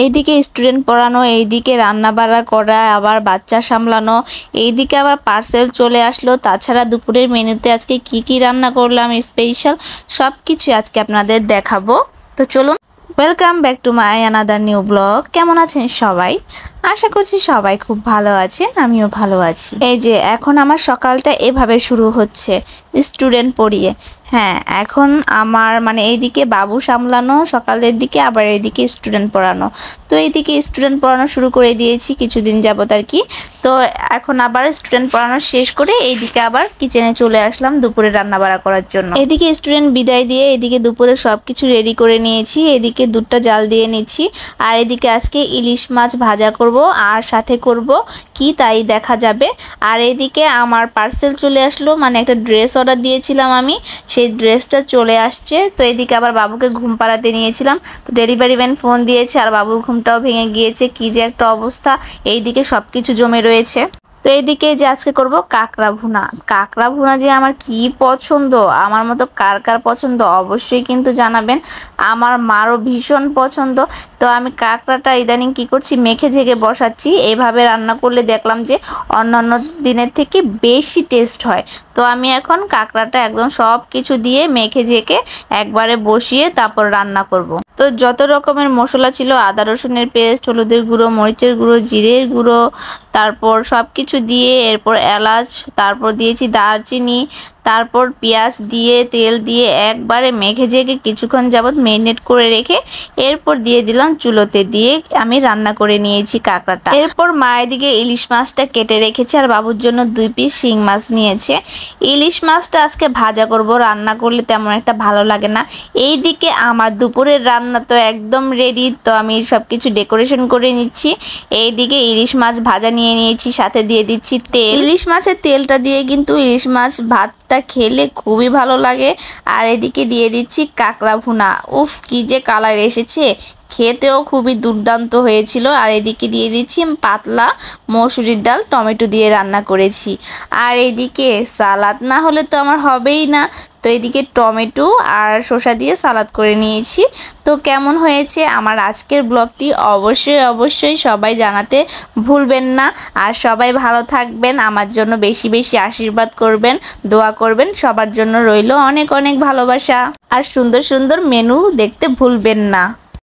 এইদিকে স্টুডেন্ট পড়ানো, এইদিকে রান্না বাড়া করা, আবার বাচ্চা সামলানো, এইদিকে আবার পার্সেল চলে আসলো। তাছাড়া দুপুরের মেনুতে আজকে কি রান্না করলাম স্পেশাল সব কিছু আজকে আপনাদের দেখাবো। তো চলুন, welcome back to my another new blog. কেমন আছেন সবাই? আশা করছি সবাই খুব ভালো আছেন, আমিও ভালো আছি। এই যে এখন আমার সকালটা এভাবে শুরু হচ্ছে স্টুডেন্ট পড়িয়ে। হ্যাঁ, এখন আমার এইদিকে বাবু সামলানো সকালের দিকে, আবার এইদিকে স্টুডেন্ট পড়ানো। তো এইদিকে স্টুডেন্ট পড়ানো শুরু করে দিয়েছি কিছুদিন যাবত আর কি। তো এখন আবার স্টুডেন্ট পড়ানো শেষ করে এইদিকে আবার কিচেনে চলে আসলাম দুপুরে রান্না বাড়া করার জন্য। এদিকে স্টুডেন্ট বিদায় দিয়ে এদিকে দুপুরে সবকিছু রেডি করে নিয়েছি। এদিকে দুধটা জাল দিয়ে নিচ্ছি, আর এদিকে আজকে ইলিশ মাছ ভাজা করব, আর সাথে করব কি তাই দেখা যাবে। আর এদিকে আমার পার্সেল চলে আসলো, একটা ড্রেস অর্ডার দিয়েছিলাম আমি, সেই ড্রেসটা চলে আসছে। তো এদিকে আবার বাবুকে ঘুম পাড়াতে নিয়েছিলাম, তো ডেলিভারি ম্যান ফোন দিয়েছে, আর বাবুর ঘুমটাও ভেঙে গিয়েছে। কি যে একটা অবস্থা, এইদিকে সবকিছু জমে রয়েছে। তো এইদিকে যে আজকে করব কাঁকড়া ভুনা। কাঁকড়া ভুনা যে আমার কি পছন্দ, আমার মতো কার কার পছন্দ অবশ্যই কিন্তু জানাবেন। আমার মারও ভীষণ পছন্দ। তো আমি কাঁকড়াটা ইদানিং কি করছি, মেখে ঝেঁকে বসাচ্ছি। এইভাবে রান্না করলে দেখলাম যে অন্যান্য দিনের থেকে বেশি টেস্ট হয়। তো আমি এখন কাঁকড়াটা একদম সব কিছু দিয়ে মেখে ঝেঁকে একবারে বসিয়ে তারপর রান্না করব। তো যত রকমের মশলা ছিল, আদা রসুনের পেস্ট, হলুদের গুঁড়ো, মরিচের গুঁড়ো, জিরের গুঁড়ো, তারপর সব কিছু দিয়ে, এরপর এলাচ, তারপর দিয়েছি দারচিনি, তারপর পেঁয়াজ দিয়ে তেল দিয়ে একবারে মেখে ঝেঁকে কিছুক্ষণ যাবত মেরিনেট করে রেখে এরপর দিয়ে দিলাম চুলোতে, দিয়ে আমি রান্না করে নিয়েছি কাঁকড়াটা। এরপর মা এদিকে ইলিশ মাছটা কেটে রেখেছে, আর বাবুর জন্য 2 পিস শিং মাছ নিয়েছে। ইলিশ মাছটা আজকে ভাজা করব, রান্না করলে তেমন একটা ভালো লাগে না। এইদিকে আমার দুপুরের রান্না তো একদম রেডি। তো আমি সব কিছু ডেকোরেশন করে নিচ্ছি। এইদিকে ইলিশ মাছ ভাজা নিয়ে নিয়েছি, সাথে দিয়ে দিচ্ছি তেল। ইলিশ মাছের তেলটা দিয়ে কিন্তু ইলিশ মাছ ভাতটা খেলে খুবই ভালো লাগে। আর এদিকে দিয়ে দিচ্ছি কাঁকড়া ভুনা। উফ, কি যে কালার এসেছে, খেতেও খুবই দুর্দান্ত হয়েছিল। আর এদিকে দিয়ে দিচ্ছি পাতলা মসুরির ডাল, টমেটো দিয়ে রান্না করেছি। আর এদিকে সালাদ না হলে তো আমার হবেই না। তো এদিকে টমেটো আর শসা দিয়ে সালাদ করে নিয়েছি। তো কেমন হয়েছে আমার আজকের ব্লগটি অবশ্যই সবাই জানাতে ভুলবেন না। আর সবাই ভালো থাকবেন, আমার জন্য বেশি বেশি আশীর্বাদ করবেন, দোয়া করবেন। সবার জন্য রইল অনেক অনেক ভালোবাসা, আর সুন্দর সুন্দর মেনু দেখতে ভুলবেন না।